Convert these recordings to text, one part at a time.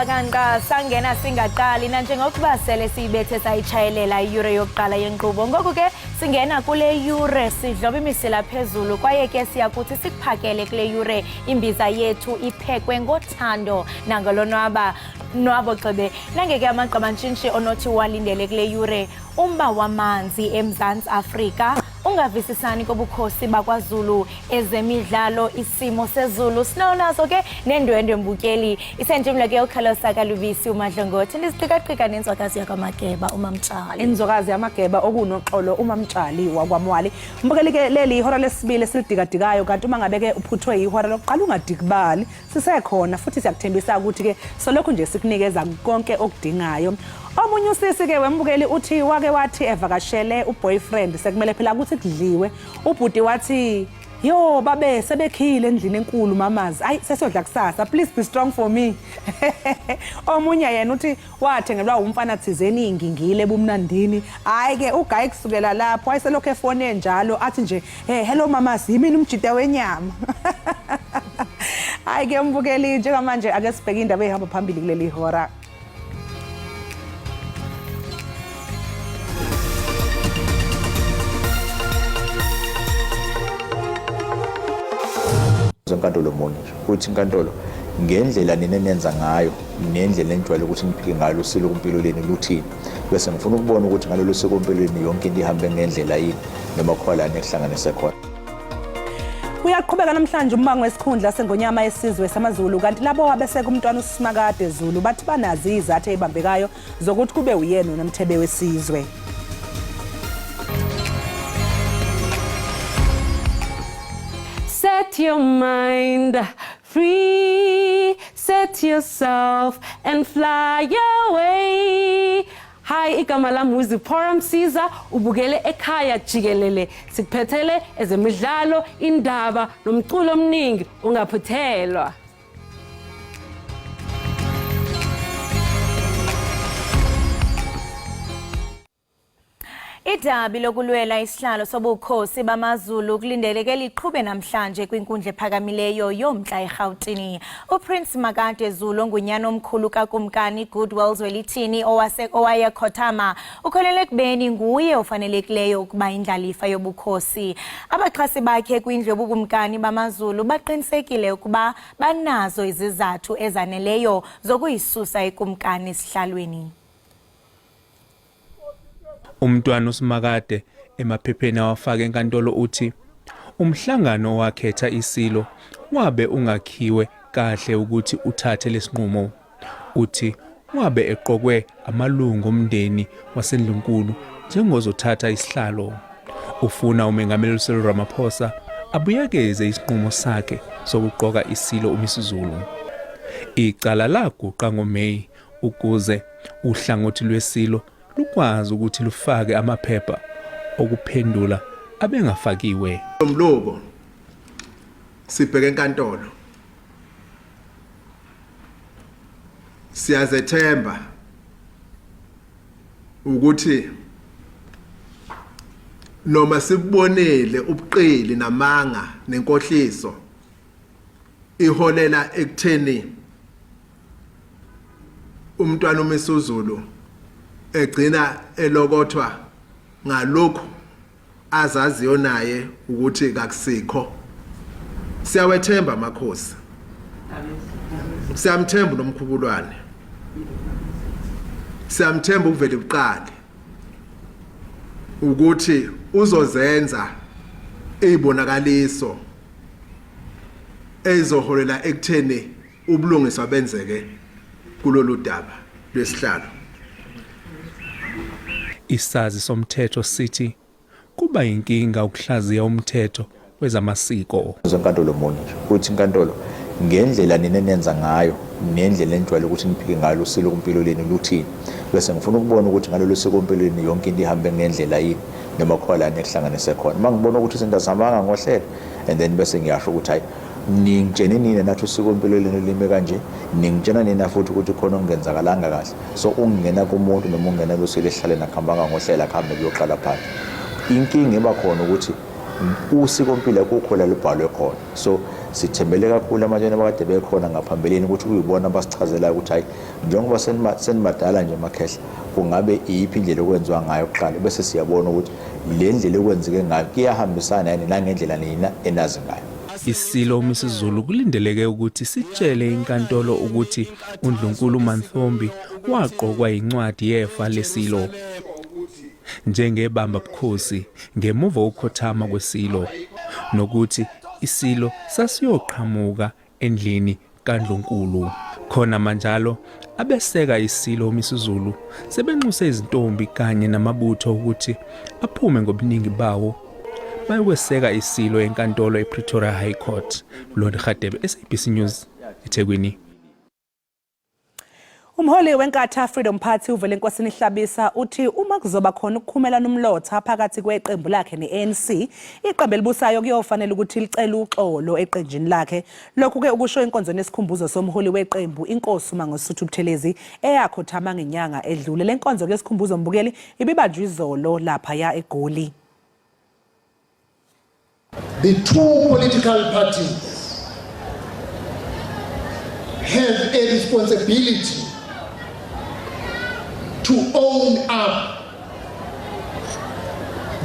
kanqa sangena singaqali nanjengokuba sele siyibethe sayichayelela iyure yokuqala yenkqubo. Ngoku ke singena kule yure sidloba imisila phezulu kwaye ke siyakuthi sikuphakele kule yure imbiza yethu iphekwe ngothando nangolonwaba nwabo xebe. Nangeke amagqabantshintshi onothi walindele kule yure umba wamanzi eMzantsi Afrika, ungavisisani kobukhosi bakwaZulu, ezemidlalo, isimo sezulu sinonazo ke nendwendwe mbukeli isenjimla ke ukhalosa kalubisi umadlongothi ndisiqikaqika nenzwakazi yakamageba umamtshali inzwakazi yamageba okunoxolo umamtshali wakwamwali. Mbukeli ke leli ihora lesibili silidikadikayo kanti uma ngabe ke uphuthwe ihora lokuqala ungadikibali sisekhona futhi siyakuthembisa ukuthi ke solokhu nje sikunikeza konke okudingayo. Omunye usisi ke wembukeli uthi wake wathi evakashele uboyfriend sekumele phela ukuthi kudliwe. Ubhuti wathi yo babe sebekhile endlini enkulu mamazi, ayi sesiyodla kusasa, please be strong for me. Omunye yena uthi wathengelwa umfana thizeni ingingile ebumnandini. Hayi ke ugayi kusukela lapho wayeselokho efone njalo athi nje hello mamazi yimini umjide wenyama. Hayi ke mbukeli njengamanje ake sibheke indaba ehamba phambili kuleli hora. Inkantolo munye uthi inkantolo ngendlela nenenza ngayo nendlela enjwayele ukuthi niphike ngalo usilo kumpilo leni luthini, bese ngifuna ukubona ukuthi ngalolu usilo kumpilo leni yonke into ihambe ngendlela yini noma khwalana ekuhlanganise khona. Uyaqhubeka namhlanje umbango wesikhundla sengonyama yesizwe samaZulu kanti labo abeseka umntwana uSimakade Zulu bathi banazi izathu ezibambekayo zokuthi kube uyena nomthebe wesizwe. Set your mind free, set yourself and fly away. Hi, igama lami uZiphora Msiza, ubukele Ekhaya Jikelele. Sikuphethele ezemidlalo, indaba nomculo omningi ungaphuthelwa. Idabi lokulwela isihlalo sobukhosi bamaZulu kulindeleke liqhube namhlanje kwinkundla ephakamileyo yomntla eGauteng. uPrince Makade Zulu ongunyana omkhulu kakumkani Goodwill Zwelithini owayekhothama ukholele kubeni nguye ofanelekileyo ukuba indlalifa yobukhosi. Abaxhasi bakhe kwindlu yobukumkani bamaZulu baqinisekile ukuba banazo izizathu ezaneleyo zokuyisusa ikumkani esihlalweni. Umntwana uSimakade emaphepheni awafaka enkantolo uthi umhlangano wakhetha isilo wabe ungakhiwe kahle ukuthi uthathe lesinqumo. Uthi wabe eqokwe amalungu omndeni waseNdlunkulu njengozothatha isihlalo. Ufuna umengameli uCyril Ramaphosa abuyekeze isinqumo sakhe sokuqoka isilo uMisuzulu. Icala laguqa ngoMeyi ukuze uhlangothi lwesilo lukwazi ukuthi lufake amaphepha okuphendula abengafakiwe. Umlobo sibheke enkantolo siyazethemba ukuthi noma sibonele ubuqili namanga nenkohliso iholela ekutheni umntwana uMisuzulu egcina elokothwa ngalokho azaziyo naye ukuthi kakusikho. Siyawethemba amakhosi, siyamthemba nomkhubulwane, siyamthemba uvele buqali ukuthi uzozenza izibonakaliso ezizoholela ekutheni ubulungiswa benzeke kulolu daba lwesihlalo. Isazi somthetho sithi kuba inkinga ukuhlaziya umthetho wezamasiko. Inkantolo munye uthi inkantolo ngendlela nenenza ngayo nendlela enjwayele ukuthi niphike ngalo usilo kumpilo leni luthini, bese ngifuna ukubona ukuthi ngalolu usilo kumpilo leni yonke into ihambe ngendlela yini noma khwalana ekuhlanganise khona. Mangibona ukuthi izinto zihambanga ngohlelo and then bese ngiyasho ukuthi hayi ningitshene nini nathi usiko impilo leni lime kanje, ningitshena nini futhi ukuthi khona ongenzakalanga kahle. So ungena kumuntu noma ungena losile ehlale nakhambanga ngohlela khambe kuyoqala phansi. Inkinga eba khona ukuthi usiko impilo yakho ukhola libhalwe khona. So sithembele kakhulu amajelo abakade bekhona ngaphambilini ukuthi kuyibona abasichazelayo ukuthi hayi njengoba senimadala nje makhehla kungabe iyiphi indlela okwenziwa ngayo kuqala bese siyabona ukuthi le ndlela okwenzeke ngayo kuyahambisana yini nangendlela nina enazi ngayo. Isilo uMisizulu kulindeleke ukuthi sitshele inkantolo ukuthi uNdlunkulu Manthombi waqokwa incwadi yefa lesilo njengebamba bukhosi ngemuva ukukhothama kwesilo nokuthi isilo sasiyoqhamuka endlini kaNdlunkulu. Khona manjalo abeseka isilo uMisizulu sebenxuse izintombi kanye namabutho ukuthi aphume ngobuningi bawo bayokweseka isilo enkantolo ePretoria High Court. Lord Khadebe, SABC News, eThekwini. Umholi wenkatha Freedom Party uvele enkosini Hlabisa uthi uma kuzoba khona ukukhumelana umlotha phakathi kweqembu lakhe neANC, iqembu elibusayo kuyofanele ukuthi licele uxolo eqenjini lakhe. Lokhu ke ukusho inkonzo nesikhumbuzo somholi weqembu inkosi uMangosuthu Buthelezi eyakhothama ngenyanga edlule. Le nkonzo ke sikhumbuzo mbukeli ibibanjwe izolo lapha ya eGoli. The two political parties have a responsibility to own up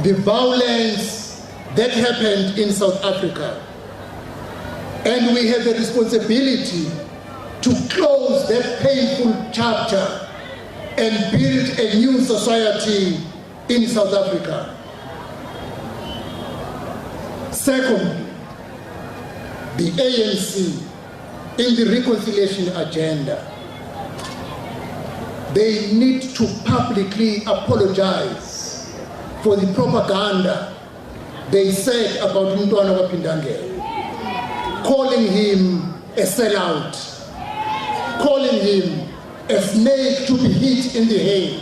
the violence that happened in South Africa. And we have a responsibility to close that painful chapter and build a new society in South Africa. Secondly, the ANC in the reconciliation agenda, they need to publicly apologize for the propaganda they said about Mntwana kaPhindangele, calling him a sellout, calling him a snake to be hit in the head.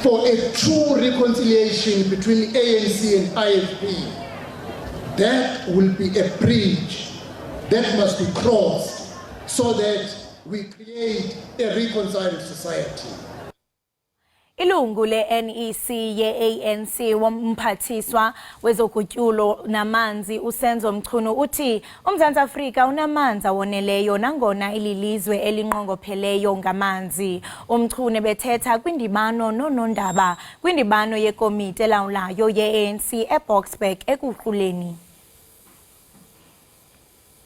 For a true reconciliation between ANC and IFP, that will be a bridge that must be crossed so that we create a reconciled society. Ilungu le-NEC ye-ANC womphathiswa wezokutyulo namanzi uSenzo Mchunu uthi uMzantsi Afrika unamanzi awoneleyo nangona ililizwe elinqongopheleyo ngamanzi. uMchunu bethetha kwindibano nonondaba kwindibano yekomiti elawulayo ye-ANC eBoksburg ekuquleni.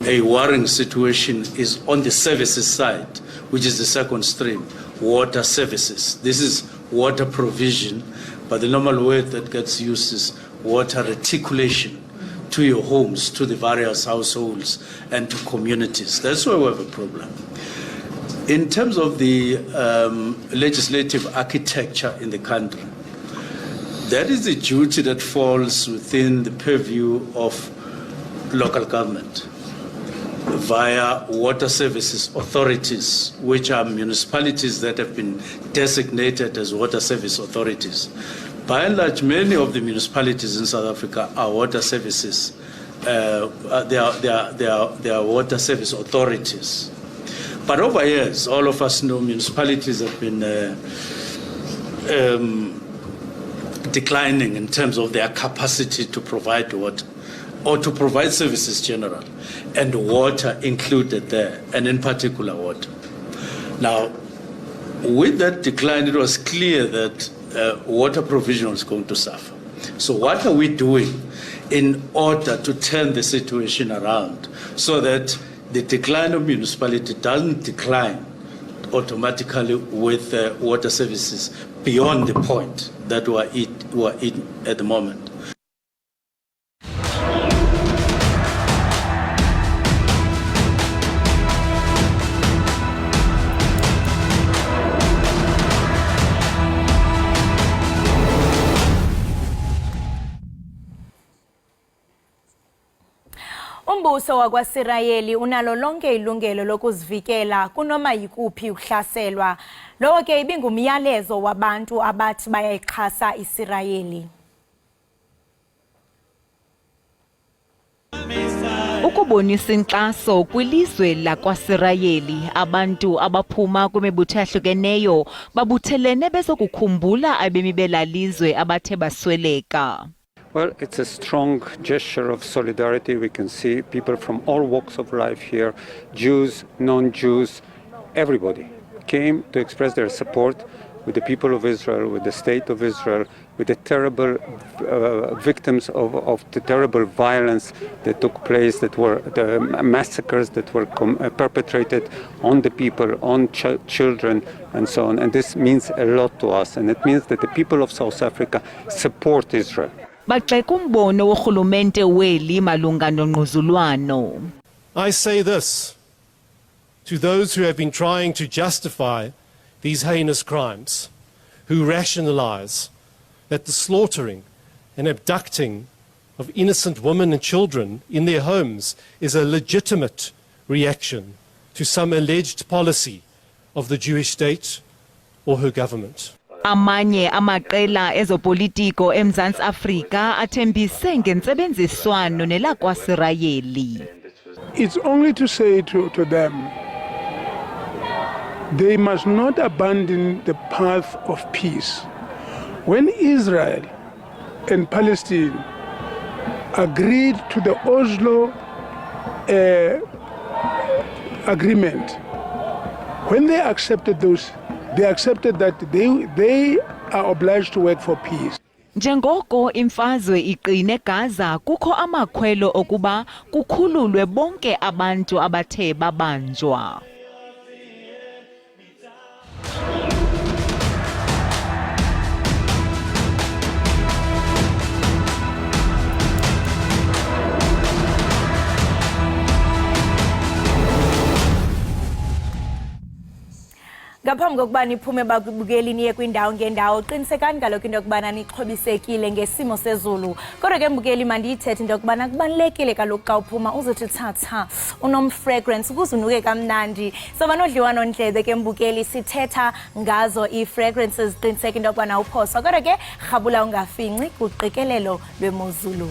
A worrying situation is on the services side, which is the second stream, water services. This is water provision, but the normal word that gets used is water reticulation to your homes, to the various households, and to communities. That's where we have a problem. In terms of the legislative architecture in the country, that is a duty that falls within the purview of local government via water services authorities, which are municipalities that have been designated as water service authorities. By and large, many of the municipalities in South Africa are water services. They are water service authorities. But over years, all of us know municipalities have been declining in terms of their capacity to provide water or to provide services general, and water included there, and in particular water. Now, with that decline, it was clear that water provision was going to suffer. So what are we doing in order to turn the situation around so that the decline of municipality doesn't decline automatically with water services beyond the point that we are in at the moment? Umbuso wakwaSirayeli unalo lonke ilungelo lokuzivikela kunoma yikuphi ukuhlaselwa. Lo ke ibingumyalezo wabantu abathi bayayixhasa iSirayeli. Ukubonisa inkxaso kwilizwe lakwaSirayeli, abantu abaphuma kwimibutho ehlukeneyo babuthelene bezokukhumbula abemi belalizwe abathe basweleka. Well, it's a strong gesture of solidarity. We can see people from all walks of life here, Jews, non-Jews, everybody came to express their support with the people of Israel, with the state of Israel, with the terrible victims of the terrible violence that took place, that were the massacres that were perpetrated on the people, on children, and so on. And this means a lot to us, and it means that the people of South Africa support Israel. Baxeka umbono worhulumente weli malunga nongquzulwano. I say this to those who have been trying to justify these heinous crimes, who rationalize that the slaughtering and abducting of innocent women and children in their homes is a legitimate reaction to some alleged policy of the Jewish state or her government. Amanye amaqela ezopolitiko eMzantsi Afrika athembise ngentsebenziswano nelakwasirayeli. It's only to say to them, they must not abandon the path of peace. When Israel and Palestine agreed to the Oslo agreement, when they accepted those, they accepted that they are obliged to work for peace. Njengoko imfazwe iqine Gaza, kukho amakhwelo okuba kukhululwe bonke abantu abathe babanjwa. Ngaphambi kokuba niphume bakubukeli niye kwindawo ngendawo qinisekani kaloku into yokubana nixhobisekile ngesimo sezulu. Kodwa ke mbukeli mandiyithethe into yokubana kubalulekile kaloku xa uphuma uzothi thatha unomfragrance ukuze unuke kamnandi. Soba nodliwanondlebe ke mbukeli sithetha ngazo ii-fragrances qiniseka into yokubana uphoswa. Kodwa ke rhabula ungafinci kuqikelelo lwemozulu.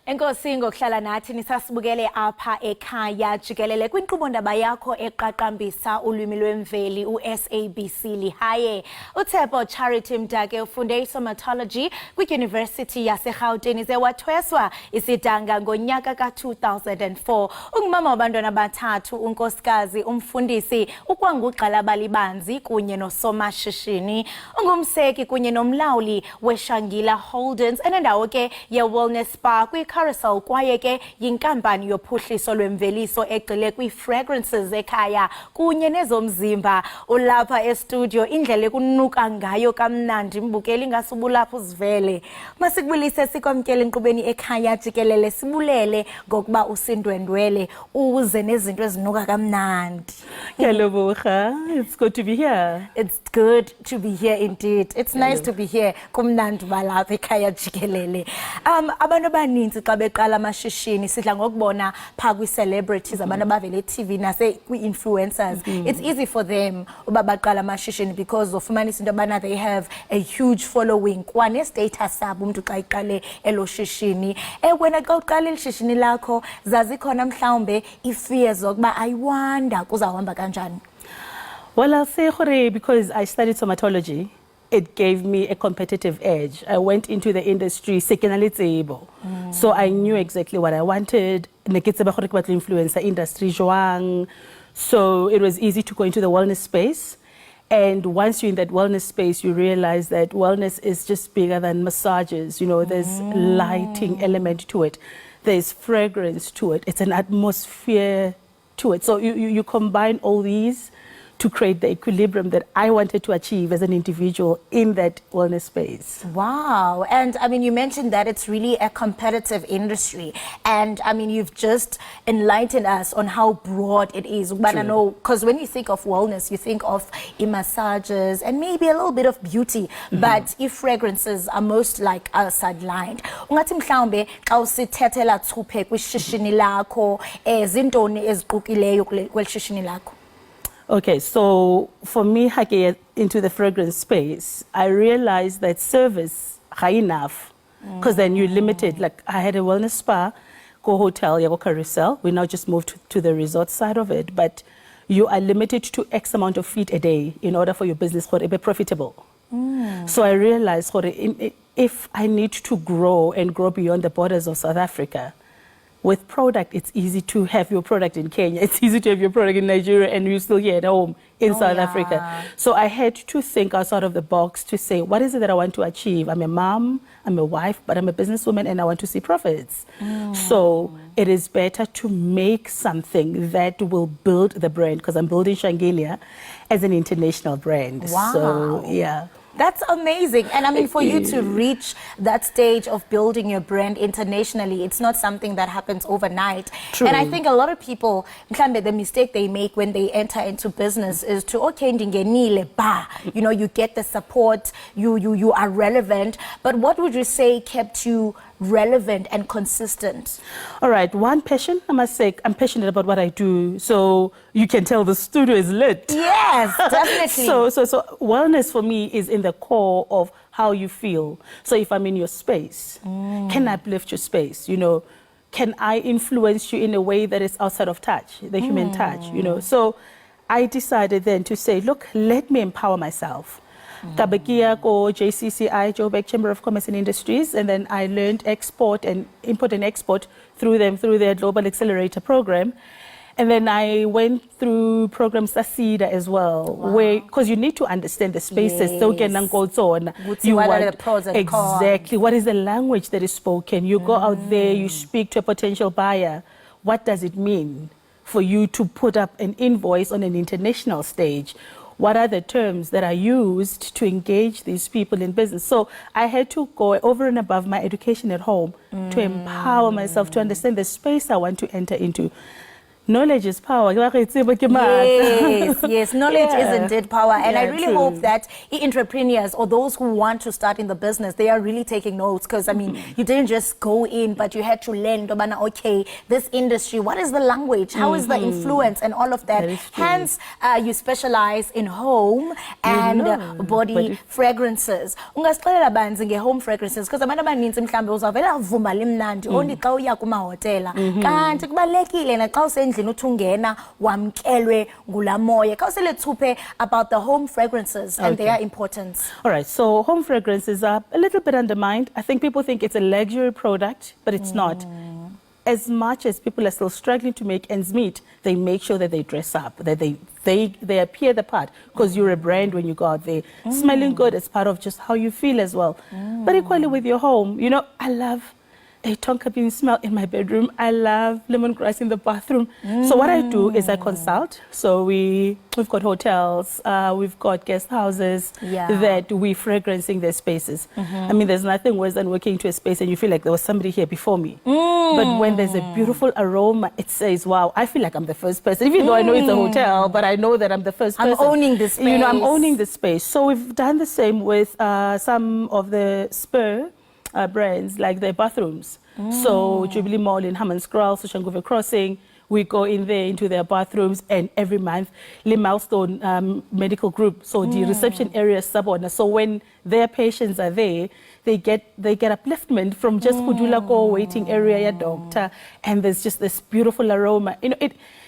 Enkosi ngokuhlala nathi nisasibukele apha ekhaya jikelele kwinkqubo-ndaba yakho eqaqambisa ulwimi lwemveli u-SABC lihaye. uTshepo Charity Mdake ufunde isomatology kwidyunivesithi yaseRhawutini ze wathweswa isidanga ngonyaka ka-2004. Ungumama wabantwana abathathu, unkosikazi, umfundisi, ukwangugxalaba libanzi kunye nosomashishini. Ungumseki kunye nomlawuli weShangila Holdings enendawo ke ye-Wellness Spa kwi-Coruscant Universal kwaye ke yinkampani yophuhliso lwemveliso egxile kwi-fragrances ekhaya kunye nezomzimba. Ulapha estudio indlela ekunuka ngayo kamnandi mbukeli ngasubulapha uzivele. Masikubulise sikwamkele enkqubeni ekhaya Jikelele sibulele ngokuba usindwendwele uze nezinto ezinuka kamnandi. Hello, it's good to be here. It's good to be here indeed. It's nice to be here. Kumnandi balapha ekhaya Jikelele. Abantu abaninzi xa beqala amashishini sidla ngokubona pha kwi-celebrities abantu abavele TV nase kwi-influencers. It's easy for them uba baqala amashishini because ufumanisa into yobana they have a huge following kwane-status sabo umntu xa iqale elo shishini. Wena xa uqala eli shishini lakho zazikhona mhlawumbe i-fears zokuba ayiwanda kuzawuhamba kanjani? Well, I'll say because I studied somatology, it gave me a competitive edge. I went into the industry, so I knew exactly what I wanted. Influencer industry, so it was easy to go into the wellness space. And once you're in that wellness space, you realize that wellness is just bigger than massages. You know, there's lighting element to it. There's fragrance to it. It's an atmosphere to it. So you combine all these to create the equilibrium that I wanted to achieve as an individual in that wellness space. Wow. And I mean, you mentioned that it's really a competitive industry. And I mean, you've just enlightened us on how broad it is. But I know, because when you think of wellness, you think of massages and maybe a little bit of beauty. But if fragrances are most like sidelined. Ungathi mhlawumbe xa usithethela thuphe kwishishini lakho zintoni eziqukileyo kweli shishini lakho? Okay, so for me, into the fragrance space, I realized that service high enough, because then you're limited. Like I had a wellness spa, go hotel, go carousel. We now just moved to the resort side of it, but you are limited to X amount of feet a day in order for your business to be profitable. So I realized if I need to grow and grow beyond the borders of South Africa, with product, it's easy to have your product in Kenya. It's easy to have your product in Nigeria and you're still here at home in South Africa. So I had to think outside of the box to say, what is it that I want to achieve? I'm a mom, I'm a wife, but I'm a businesswoman and I want to see profits. So it is better to make something that will build the brand because I'm building Shangilia as an international brand. Wow. So, yeah. That's amazing. And I mean, for you to reach that stage of building your brand internationally, it's not something that happens overnight. True. And I think a lot of people, the mistake they make when they enter into business is to, you know, you get the support, you are relevant. But what would you say kept you relevant and consistent? All right, one passion, I must say, I'm passionate about what I do. So you can tell the studio is lit. Yes, definitely. So wellness for me is in the core of how you feel. So if I'm in your space, can I uplift your space? You know, can I influence you in a way that is outside of touch, the human touch, you know? So I decided then to say, look, let me empower myself. Kabekia ko JCCI, Joburg Chamber of Commerce and Industries, and then I learned import and export through their Global Accelerator program. And then I went through programs SABC as well, where because you need to understand the spaces. So what are the pros and cons? Exactly. What is the language that is spoken? You go out there, you speak to a potential buyer. What does it mean for you to put up an invoice on an international stage? What are the terms that are used to engage these people in business? So I had to go over and above my education at home to empower myself to understand the space I want to enter into. Knowledge is power. Yes, knowledge is indeed power. And I really hope that entrepreneurs or those who want to start in the business, they are really taking notes because, I mean, you didn't just go in, but you had to learn, okay, this industry, what is the language? How is the influence and all of that? Hence, you specialize in home and body fragrances. Ungasixelela banzi nge-home fragrances because abantu abaninzi mhlambe uzavela avuma limnandi only xa uya kumahotela. Kanti kubalekile na xa usendlini uthi ungena wamkelwe ngula moya. Khawusele thuphe about the home fragrances and their importance. All right, so home fragrances are a little bit undermined. I think people think it's a luxury product, but it's not. As much as people are still struggling to make ends meet, they make sure that they dress up, that they appear the part, because you're a brand when you go out there. Smelling good is part of just how you feel as well. But equally with your home, you know, I love a tonka bean smell in my bedroom. I love lemongrass in the bathroom. So what I do is I consult. So we've got hotels, we've got guest houses that we fragrancing their spaces. I mean, there's nothing worse than walking into a space and you feel like there was somebody here before me. But when there's a beautiful aroma, it says, wow, I feel like I'm the first person. Even though I know it's a hotel, but I know that I'm the first person. I'm owning the space. You know, I'm owning the space. So we've done the same with some of the spur brands, like their bathrooms. So Jubilee Mall in Hammanskraal, Soshanguve Crossing, we go in there into their bathrooms, and every month, the Milestone Medical Group, so the reception area is sabona. So when their patients are there, they get upliftment from just Kudula Ko waiting area, ya doctor, and there's just this beautiful aroma. You know,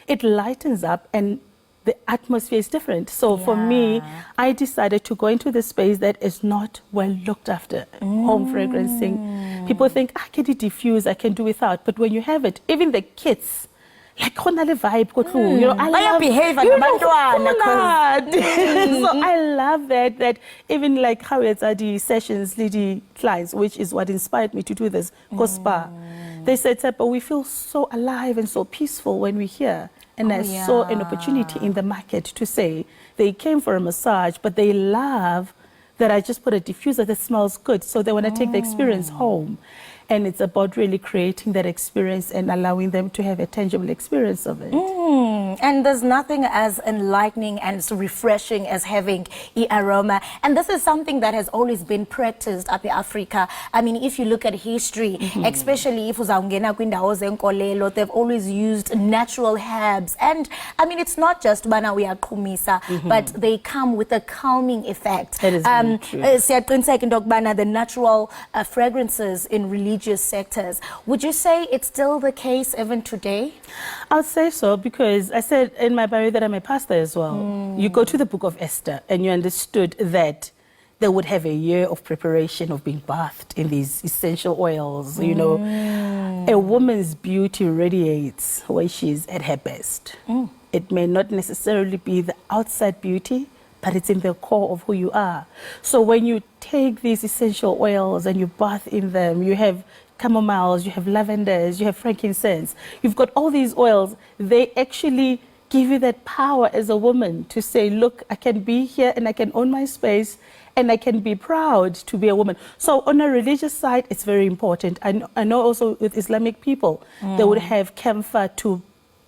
it lightens up, and the atmosphere is different. So for me, I decided to go into the space that is not well looked after, home fragrancing. People think, I can diffuse, I can do without. But when you have it, even the kids, like vibe, you know, I love behave like so I love that even like how it's at the sessions, lady clients, which is what inspired me to do this, spa. They said, but we feel so alive and so peaceful when we're here. And I saw an opportunity in the market to say they came for a massage, but they love that I just put a diffuser that smells good. So they want to take the experience home. And it's about really creating that experience and allowing them to have a tangible experience of it. And there's nothing as enlightening and as refreshing as having the aroma. And this is something that has always been practiced up in Africa. I mean, if you look at history, especially if uzawungena kwindawo zenkolelo, they've always used natural herbs. And I mean, it's not just bana uyaqhumisa, but they come with a calming effect. That is very true. Siyaqiniseka into yokubana the natural fragrances in religious sectors. Would you say it's still the case even today? I'll say so, because I said in my bio that I'm a pastor as well. You go to the book of Esther and you understood that they would have a year of preparation of being bathed in these essential oils. You know, a woman's beauty radiates when she's at her best. It may not necessarily be the outside beauty, but it's in the core of who you are. So when you take these essential oils and you bath in them, you have chamomiles, you have lavenders, you have frankincense, you've got all these oils, they actually give you that power as a woman to say, look, I can be here and I can own my space and I can be proud to be a woman. So on a religious side, it's very important. I know also with Islamic people, they would have camphor to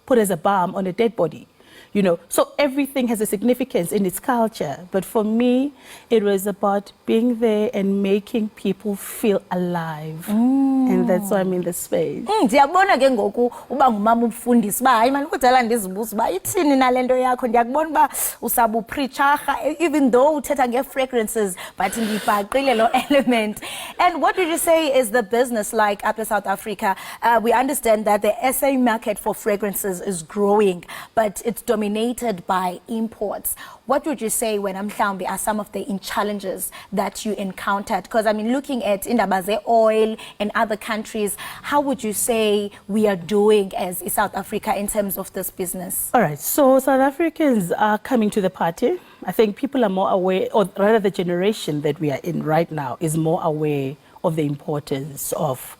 put as a balm on a dead body. You know, so everything has a significance in its culture. But for me, it was about being there and making people feel alive. And that's why I'm in the space. Ndiyabona ke ngoku uba ngumama umfundisi ba hayi manje kudala ndizibuza ba ithini nalento yakho, ndiyakubona ba usabupreachaha even though uthetha nge-fragrances but ndibhaqile lo element. And what did you say is the business like up in South Africa? We understand that the SA market for fragrances is growing, but it's dominated by imports. What would you say when mhlawumbi are some of the challenges that you encountered? Because I mean, looking at Iindaba oil and other countries, how would you say we are doing as South Africa in terms of this business? All right, so South Africans are coming to the party. I think people are more aware, or rather the generation that we are in right now is more aware of the importance of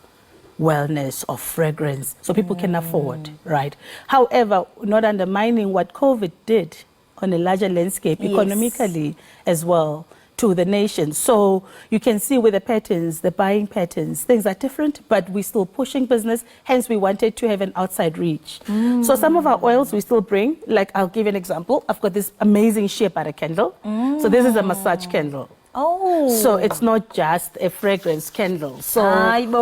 wellness, of fragrance, so people can afford, right? However, not undermining what COVID did on a larger landscape, economically as well, to the nation. So you can see with the patterns, the buying patterns, things are different, but we're still pushing business. Hence, we wanted to have an outside reach. So some of our oils we still bring, like I'll give you an example. I've got this amazing shea butter candle. So this is a massage candle. So it's not just a fragrance candle. So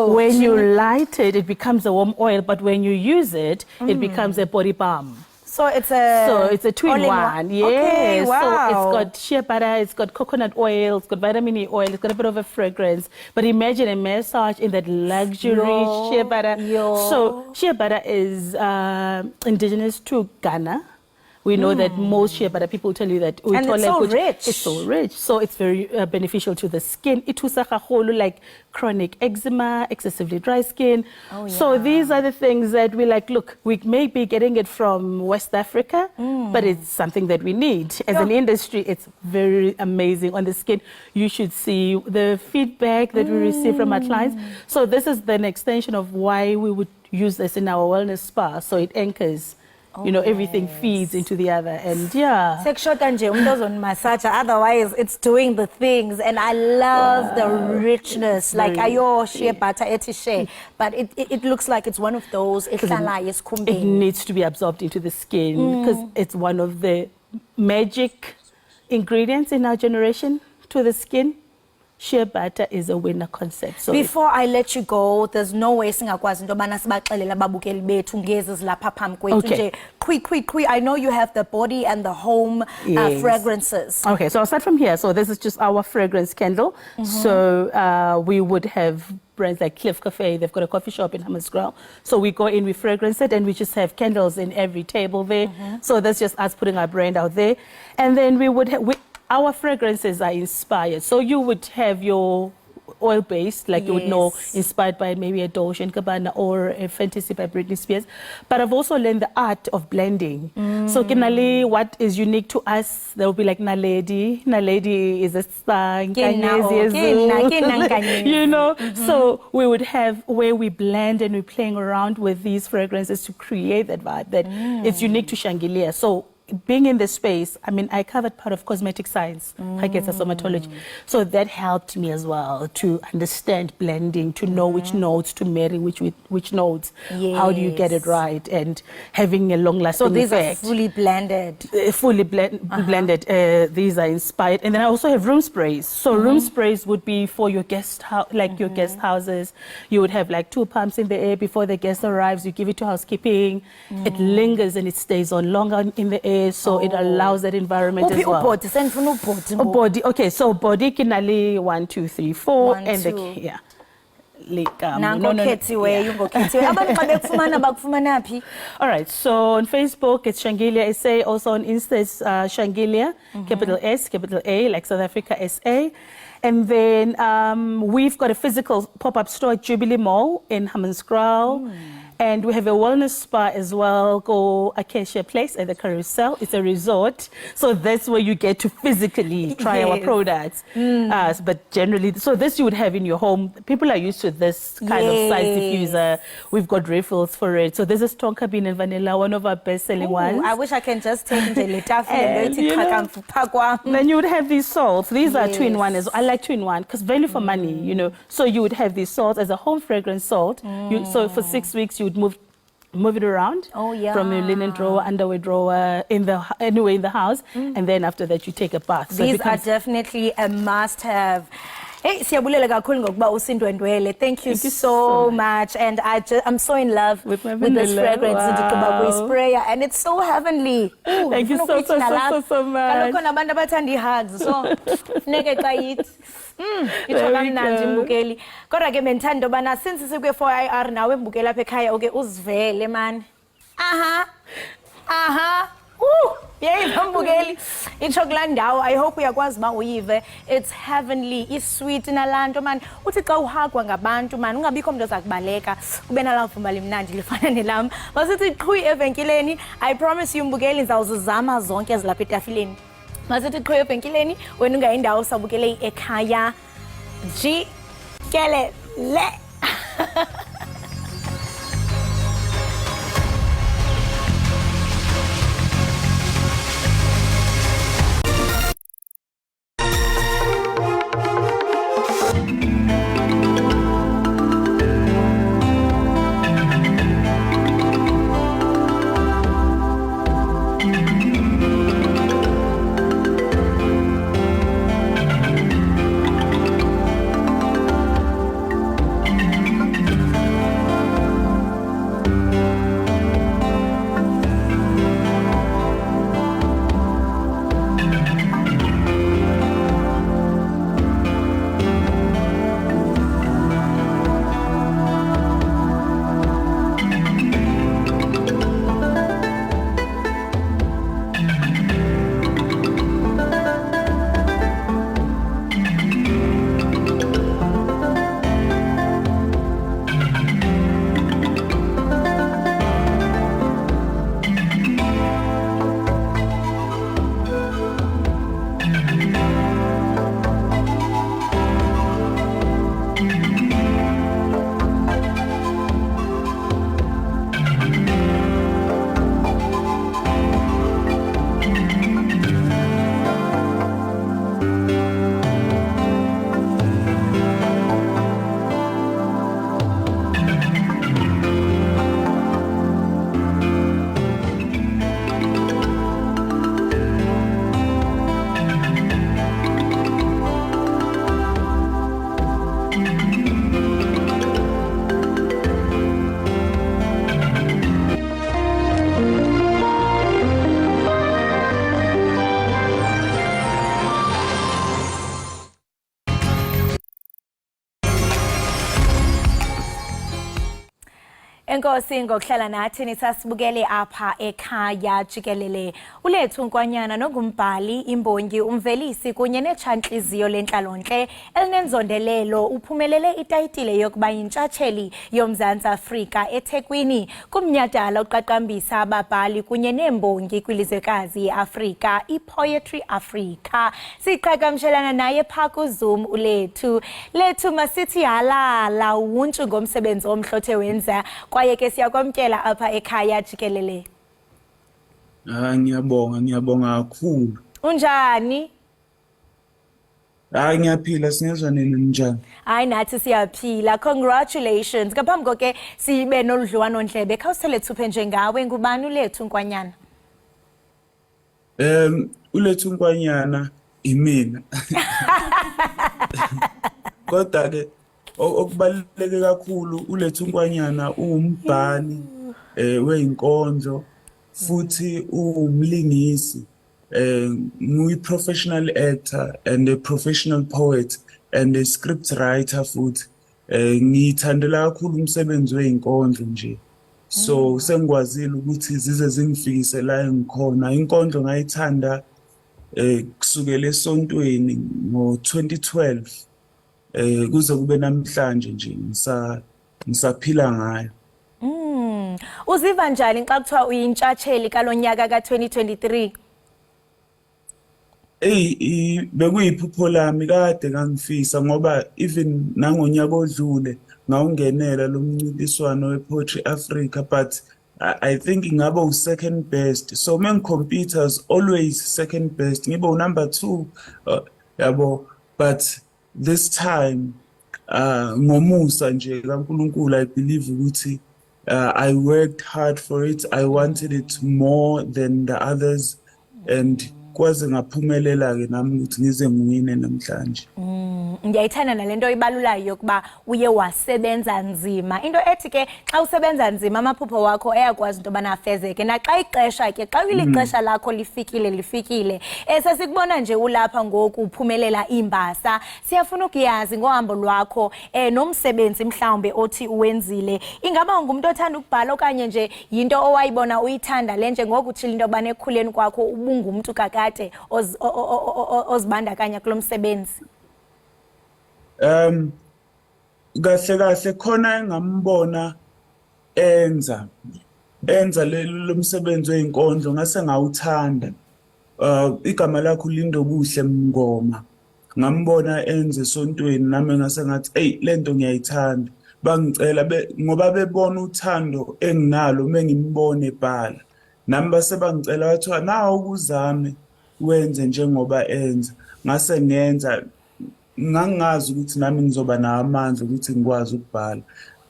when you light it, it becomes a warm oil, but when you use it, it becomes a body balm. So it's a two-in-one. Yeah. Okay, wow. So it's got shea butter, it's got coconut oil, it's got vitamin E oil, it's got a bit of a fragrance. But imagine a massage in that luxury shea butter. So shea butter is indigenous to Ghana, We know that most shea butter people tell you that And it's so rich. It's so rich, so it's very beneficial to the skin. Ithusa kakhulu like chronic eczema, excessively dry skin. Oh, yeah. So these are the things that we like. Look, we may be getting it from West Africa, but it's something that we need as an industry. It's very amazing on the skin. You should see the feedback that we receive from our clients. So this is an extension of why we would use this in our wellness spa. So it anchors. Everything feeds into the other, and yeah. Sekushota nje umuntu ozonimasaja, otherwise it's doing the things, and I love the richness. Like ayo shea butter ethi shea, but it looks like it's one of those ehlalayo esikhumbeni. It needs to be absorbed into the skin because it's one of the magic ingredients in our generation to the skin. Shea butter is a winner concept. So before I let you go, there's no way singakwazi into yobana sibaxelela ababukeli bethu ngezi zilapha phambi kwethu nje. Quick. I know you have the body and the home fragrances. Okay, so I'll start from here. So this is just our fragrance candle. So we would have brands like Cliff Cafe. They've got a coffee shop in Hammanskraal. So we go in, we fragrance it, and we just have candles in every table there. So that's just us putting our brand out there. And then we would have... Our fragrances are inspired. So you would have your oil-based, like you would know, inspired by maybe a Dolce & Gabbana or a Fantasy by Britney Spears. But I've also learned the art of blending. So kinali, what is unique to us, there will be like Naledi. Naledi is a star. So we would have where we blend and we're playing around with these fragrances to create that vibe that it's unique to Shangilia. So being in this space, I mean, I covered part of cosmetic science, somatology. So that helped me as well to understand blending, to know which notes to marry, which notes, how do you get it right, and having a long-lasting effect. So these are fully blended? Fully blended. These are inspired. And then I also have room sprays. So room sprays would be for your guest house, like your guest houses. You would have like 2 pumps in the air before the guest arrives. You give it to housekeeping. It lingers and it stays on longer in the air. So it allows that environment as well. Body. Okay, so body kinali 1, 2, 3, 4, and the yeah. All right, so on Facebook it's Shangilia SA. Also on Insta it's Shangilia, capital S, capital A, like South Africa SA. And then we've got a physical pop-up store at Jubilee Mall in Hammanskraal. And we have a wellness spa as well, called Acacia Place at the Carousel. It's a resort. So that's where you get to physically try our products. But generally, so this you would have in your home. People are used to this kind of size diffuser. We've got refills for it. So this is tonka bean and vanilla, one of our best-selling ones. I wish I can just take the Then you would have these salts. These are 2-in-1 as well. I like 2-in-1 because value for money, So you would have these salts as a home fragrance salt. So for 6 weeks, you would move it around from your linen drawer, underwear drawer, anywhere in the house, and then after that you take a bath. These are definitely a must-have. Hey, siyabulela kakhulu ngokuba usindwendwele. Thank you so much, and I'm so in love with this fragrance. Wow. Sprayer, and it's so heavenly. Ooh, thank you so much. Kaloku nabantu abathanda ihugs, so neke xa yithi. Itsho kamnandi mbukeli. Kodwa ke bendithanda ubana since sikwe-4IR nawe mbukeli apha ekhaya uke uzivele man. Yeyiva mbukeli itsho kulaa ndawo. I hope uyakwazi uba uyive. It's heavenly, isweet nalaa nto man. Uthi xa uhagwa ngabantu man ungabikho mntu oza kubaleka kube nalaa vumba limnandi lifana nelam. Masithi qhwi evenkileni. I promise you mbukeli ndizawuzizama zonke ezilapha etafileni. Masithi qhwi evenkileni wena ungayindawo sabukele i-Ekhaya. Jikelele. Enkosi ngokuhlala nathi nisasibukele apha ekhaya Jikelele. Ulethu Nkwanyana nogumbhali, imbongi, umvelisi kunye netshantliziyo lentlalontle elinenzondelelo uphumelele itayitile yokuba yintshatsheli yoMzantsi Afrika eThekwini kumnyhadala uqaqambisa ababhali kunye neembongi kwilizwekazi yeAfrika, iPoetry Africa. Siqhagamshelana naye phaa kuZoom ulethu. Lethu masithi halala uwuntshu ngomsebenzi omhlothe wenza kwaye ke siyakwamkela apha ekhaya Jikelele. Ngiyabonga kakhulu. Unjani? Ngiyaphila, singezwa nini njani? Hayi nathi siyaphila. Congratulations. Ngaphambi koke sibe noludliwano ndlebe khawusele thuphe njengawe ngubani ulethu Nkwanyana? Ulethu Nkwanyana imina. Kodwa ke okubaluleke kakhulu ulethu Nkwanyana umbhali weinkondlo futhi umlingisi nguyi-professional actor and a professional poet and a script writer futhi ngiyithandela kakhulu umsebenzi weinkondlo nje. So sengikwazile ukuthi zize zingifikise la engikhona. Inkondlo ngayithanda kusukela esontweni ngo-2012 kuze kube namhlanje nje ngisaphila ngayo. Uziva njani xa kuthiwa uyintshatsheli kalonyaka ka-2023? Bekuyiphupho lami kade ngangifisa ngoba even nangonyaka odlule ngawungenela lo mncintiswano wePoetry Africa, but I think ngaba u-second best. So mengi-competers always second best, ngibe u-number 2 yabo, but this time ngomusa nje kaNkulunkulu I believe ukuthi I worked hard for it. I wanted it more than the others and kwaze ngaphumelela ke nami ukuthi ngize ngiwine namhlanje. Ngiyayithanda nalento ibalulayo yokuba uye wasebenza nzima. Into ethi ke xa usebenza nzima amaphupho wakho ayakwazi into bana afezeke. Naxa ixesha ke xa ilixesha lakho lifikile. Sesikubona nje ulapha ngoku uphumelela imbasa. Siyafuna ukuyazi ngohambo lwakho nomsebenzi mhlawumbe othi uwenzile. Ingaba ungumuntu othanda ukubhala okanye nje yinto owayibona uyithanda lenje ngoku uthile into bana ekukhuleni kwakho ubungumuntu kakade ozibandakanya kulo msebenzi? Kahle khona engambona enza lo msebenzi weinkondlo ngase ngawuthanda. Igama lakho Lindobuhle Mngoma ngambona enze esontweni nami ngase ngathi lento ngiyayithanda. Bangicela ngoba bebona uthando enginalo mengimbone ebhala. Nami base bangicela bathiwa nawo ukuzame wenze njengoba enza. Ngase ngenza ngangazi ukuthi nami ngizoba nawo amandla ukuthi ngikwazi ukubhala.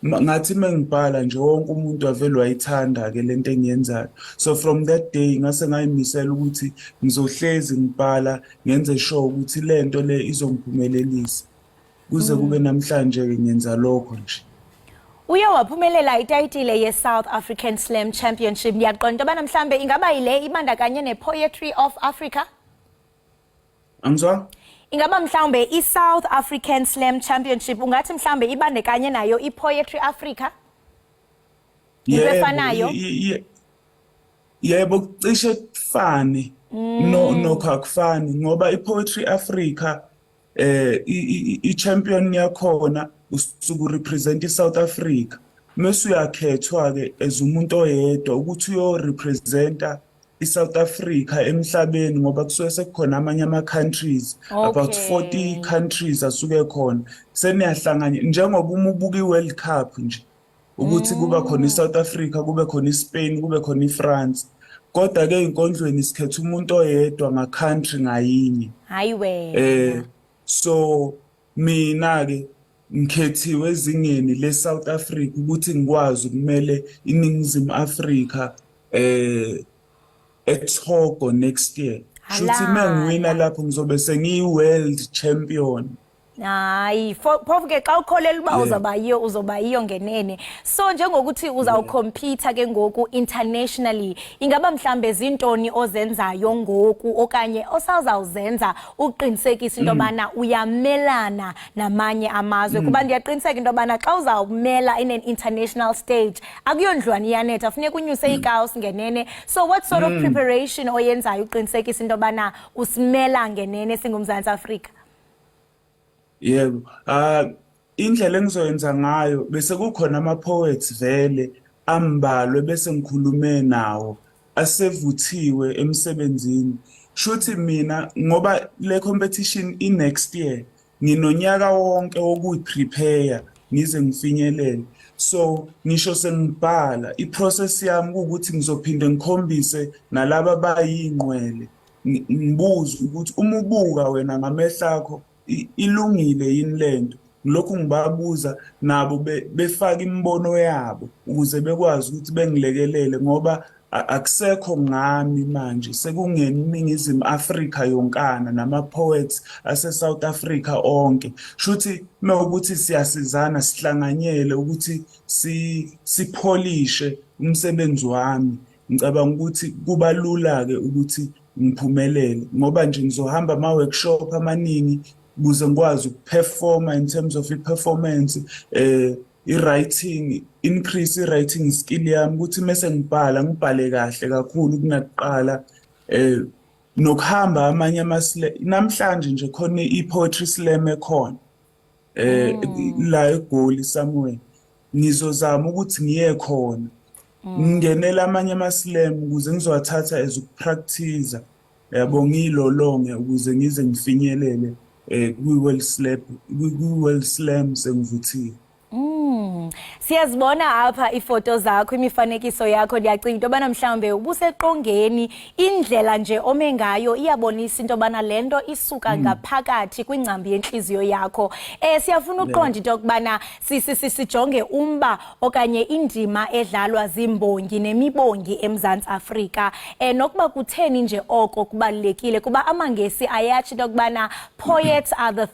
Ngathi mengibhala nje wonke umuntu avele wayithanda ke lento engiyenzayo. So from that day ngase ngayimisela ukuthi ngizohlezi ngibhala ngenze sure ukuthi lento le izongiphumelelisa. Kuze kube namhlanje ke ngenza lokho nje. Uye waphumelela itayitile ye-South African Slam Championship. Ngiyaqonda bana mhlambe ingaba yile ibandakanye ne-Poetry of Africa? Angizwa? Ingaba mhlawumbe i-South African Slam Championship ungathi mhlawumbe ibandakanye nayo i-Poetry Africa? Yefanayo? Yebo, cishe kufani. No kakufani ngoba i-Poetry Africa i-champion yakhona usuku represent iSouth Africa. Mase uyakhethwa ke as umuntu oyedwa ukuthi uyo representa iSouth Africa emhlabeni ngoba kusuke sekukhona amanye ama-countries, about 40 countries asuke khona. Seniyahlangana njengoba ubuka i-World Cup nje ukuthi kuba khona iSouth Africa, kube khona iSpain, kube khona iFrance. Kodwa ke inkondlweni sikhetha umuntu oyedwa nga-country ngayinye. Hayi wena. So mina ke ngikhethiwe ezingeni leSouth Africa ukuthi ngikwazi ukumele iNingizimu Afrika eTogo next year. Shuthi mengiwina lapho ngizobe sengiyi-world champion Hayi, phofu ke xa ukholela uba uzoba yiyo ngenene. So njengokuthi uzawucompete ke ngoku internationally, ingaba mhlambe zintoni ozenzayo ngoku okanye osazawuzenza uqinisekisa into yobana uyamelana namanye amazwe? Kuba ndiyaqiniseka into yobana xa uzawumela in an international stage akuyondlwane iyanetha, funeka unyuse iikawusi ngenene. So what sort of preparation oyenzayo uqinisekisa into yobana usimela ngenene singuMzantsi Afrika? Yebo, indlela engizoyenza ngayo bese kukhona ama-poets vele ambalwe bese ngikhulume nawo asevuthiwe emsebenzini. Shuthi mina ngoba le competition next year nginonyaka wonke wokuyi-prepare ngize ngifinyelele. So ngisho sengibhala i-process yami ukuthi ngizophinde ngikhombise nalaba bayingqwele ngibuze ukuthi uma ubuka wena ngamehlo akho ilungile yini lento. Lokhu ngibabuza nabo befaka imibono yabo ukuze bekwazi ukuthi bengilekelele ngoba akusekho ngami manje, sekungena iNingizimu Afrika yonkana nama-poets ase-South Africa onke. Shuthi mewukuthi siyasizana sihlanganyele ukuthi sipholishe umsebenzi wami, ngicabanga ukuthi kuba lula-ke ukuthi ngiphumelele ngoba nje ngizohamba ama-workshop amaningi ukuze ngikwazi ukuperforma in terms of i-performance, i-writing, increase i-writing skill yami ukuthi mese ngibhale kahle kakhulu kunakuqala, nokuhamba amanye ama-slam. Namhlanje nje khona i-poetry slam ekhona la eGoli somewhere. Ngizozama ukuthi ngiye khona ngingenela amanye ama-slam ukuze ngizowathatha as ukupractice, yabo, ngilolonge ukuze ngize ngifinyelele kwi-World Slam sengivuthiwe. Siyazibona apha ifoto zakho, imifanekiso yakho, ndiyacinga into yobana mhlawumbe ubuseqongeni, indlela nje ome ngayo iyabonisa into yobana le nto isuka ngaphakathi kwingcambi yentliziyo yakho. Siyafuna uqonda into yokubana sijonge umba okanye indima edlalwa zimbongi nemibongi eMzantsi Afrika, nokuba kutheni nje oko kubalulekile kuba amaNgesi ayatsho into yokubana poets are the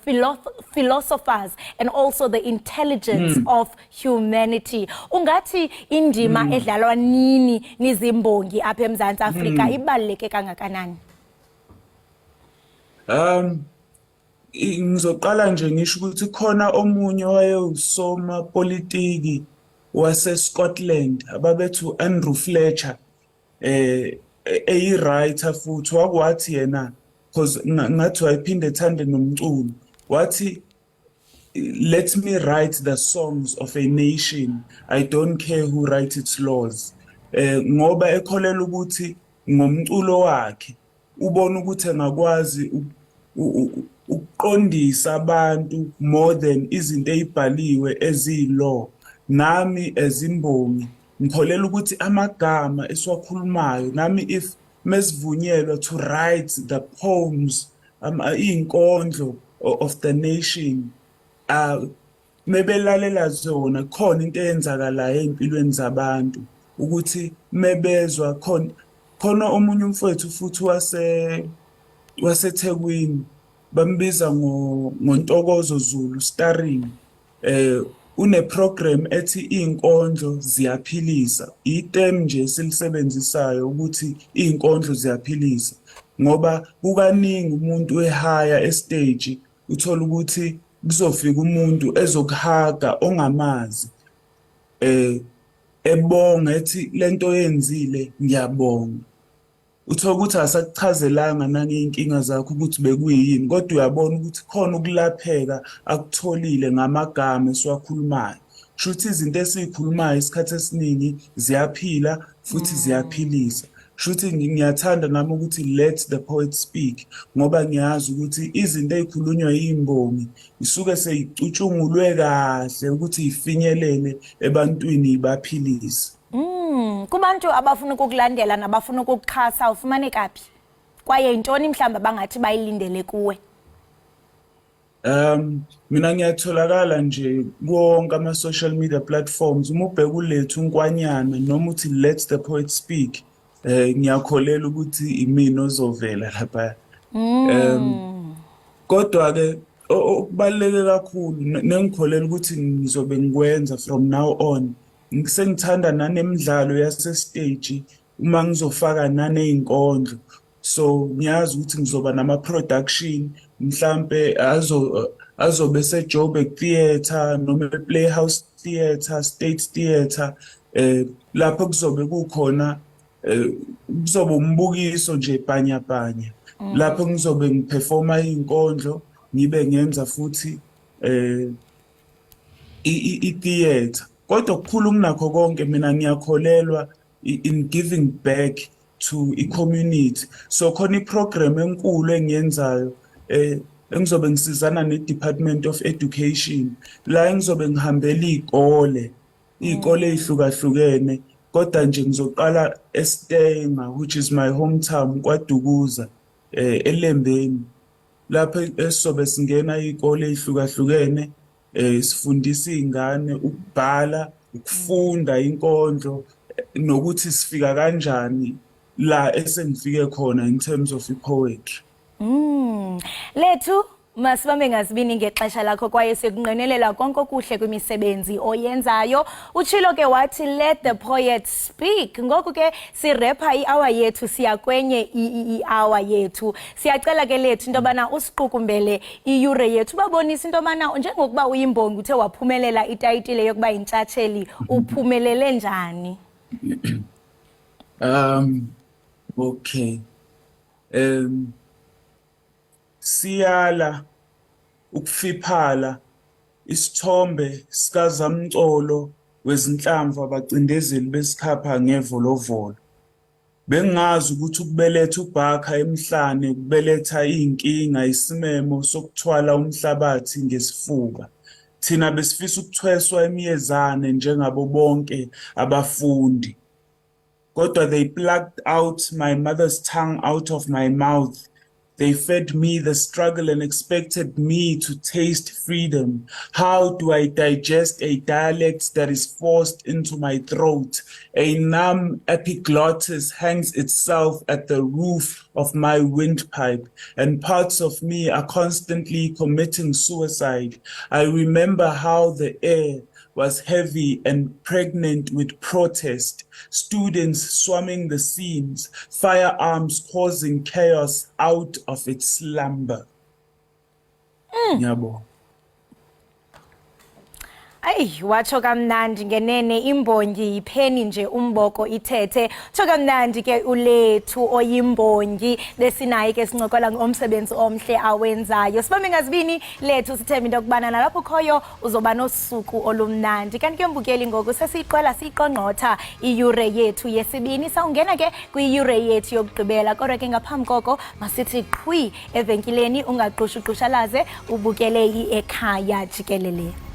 philosophers and also the intelligence of humanity. Ungathi indima edlalwa nini nizimbongi apha eMzantsi Afrika ibaluleke kangakanani? Ngizoqala nje ngisho ukuthi khona omunye wayewusoma politiki wase-Scotland ababethu Andrew Fletcher, eyi-writer futhi, wakwathi yena, because ngathi wayephinde ethande nomculo, wathi, "Let me write the songs of a nation. I don't care who writes its laws." Ngoba ekholela ukuthi ngomculo wakhe ubona ukuthi engakwazi ukuqondisa abantu more than izinto ezibhaliwe eziyi-law. Nami ezimbongi ngikholela ukuthi amagama esiwakhulumayo nami if mesivunyelwa to write the poems, inkondlo of the nation, mebelalela zona khona into eyenzakalayo empilweni zabantu ukuthi mebezwa khona omunye umfowethu futhi waseThekwini bambiza ngoNtokozo Zulu starring, une-program ethi inkondlo ziyaphilisa. Item nje silisebenzisayo ukuthi inkondlo ziyaphilisa ngoba kukaningi umuntu ehaya estage uthola ukuthi kuzofika umuntu ezokuhaga ongamazi, ebonga ethi lento yenzile ngiyabonga. Uthola ukuthi asakuchazelanga nangey'nkinga zakho ukuthi bekuyini, kodwa uyabona ukuthi khona ukulapheka akutholile ngamagama esiwakhulumayo. Shuthi izinto esiyikhulumayo isikhathi esiningi ziyaphila futhi ziyaphilisa. Shuthi ngiyathanda nami ukuthi let the poet speak ngoba ngiyazi ukuthi izinto ey'khulunywa yimbongi isuke seyicutshungulwe kahle ukuthi ifinyelele ebantwini ibaphilise. Kubantu abafuna ukukulandela nabafuna ukukuxhasa ufumane kaphi? Kwaye yintoni mhlawumbe abangathi bayilindele kuwe? Mina ngiyatholakala nje wonke ama-social media platforms. Uma ubheka uLethu Nkwanyana noma uthi let the poet speak, ngiyakholela ukuthi imina ozovela lapha. Kodwa-ke okubaluleke kakhulu nengikholela ukuthi ngizobe ngikwenza from now on. Ngisengithanda nanemidlalo yasestage uma ngizofaka naney'nkondlo. So ngiyazi ukuthi ngizoba nama-production mhlampe azobe se-Joburg Theatre noma e-Playhouse Theatre, State Theatre, lapho kuzobe kukhona kuzobe umbukiso nje bhanyabhanya. Lapho ngizobe ngiperforma iy'nkondlo ngibe ngenza futhi i-theatre. Kodwa okukhulu kunakho konke mina ngiyakholelwa in giving back to i-community. So khona i-program enkulu engiyenzayo engizobe ngisizana ne-Department of Education la engizobe ngihambela iy'kole ey'hlukahlukene kodwa nje ngizoqala eStenga which is my hometown kwaDukuza eLembeni lapho esizobe singena iy'kole ey'hlukahlukene sifundisa iy'ngane ukubhala ukufunda inkondlo nokuthi sifika kanjani la esengifike khona in terms of i-poetry. Lethu masibambe ngazibini ngexesha lakho kwaye sikunqwenelela konke okuhle kwimisebenzi oyenzayo. Utshilo ke wathi let the poet speak. Ngoku ke sirepa i-hour yethu siya kwenye i-hour yethu. Siyacela ke Lethu into yobana usiqukumbele iyure yethu babonisa into yobana njengokuba uyimbongi uthe waphumelela itayitile yokuba yintshatsheli uphumelele njani? Okay. Siyala ukufiphala isithombe sikazamcolo wezinhlamvu abacindezeli besikhapha ngevolovolo. Bengazi ukuthi ukubeletha uBhakha emhlane kubeletha inkinga isimemo sokuthwala umhlabathi ngesifuba. Thina besifisa ukuthweswa emiyezane njengabo bonke abafundi. Kodwa they plucked out my mother's tongue out of my mouth. They fed me the struggle and expected me to taste freedom. How do I digest a dialect that is forced into my throat? A numb epiglottis hangs itself at the roof of my windpipe, and parts of me are constantly committing suicide. I remember how the air was heavy and pregnant with protest, students swarming the scenes, firearms causing chaos out of its slumber. Yabo. Ay, watsho kamnandi ngenene imbongi yipheni nje umboko ithethe. Tsho kamnandi ke uLethu oyimbongi besinaye ke sincokola ngomsebenzi omhle awenzayo. Sibambe ngazibini Lethu sithemba into yokubana nalapho khoyo uzoba nosuku olumnandi. Kanti ke mbukeli ngoku sesiqwela siqongqotha iyure yethu yesibini. Sawungena ke kwiyure yethu yokugqibela. Kodwa ke ngaphambi koko masithi qhwi evenkileni ungaqushuqushalaze ubukele iEkhaya Jikelele.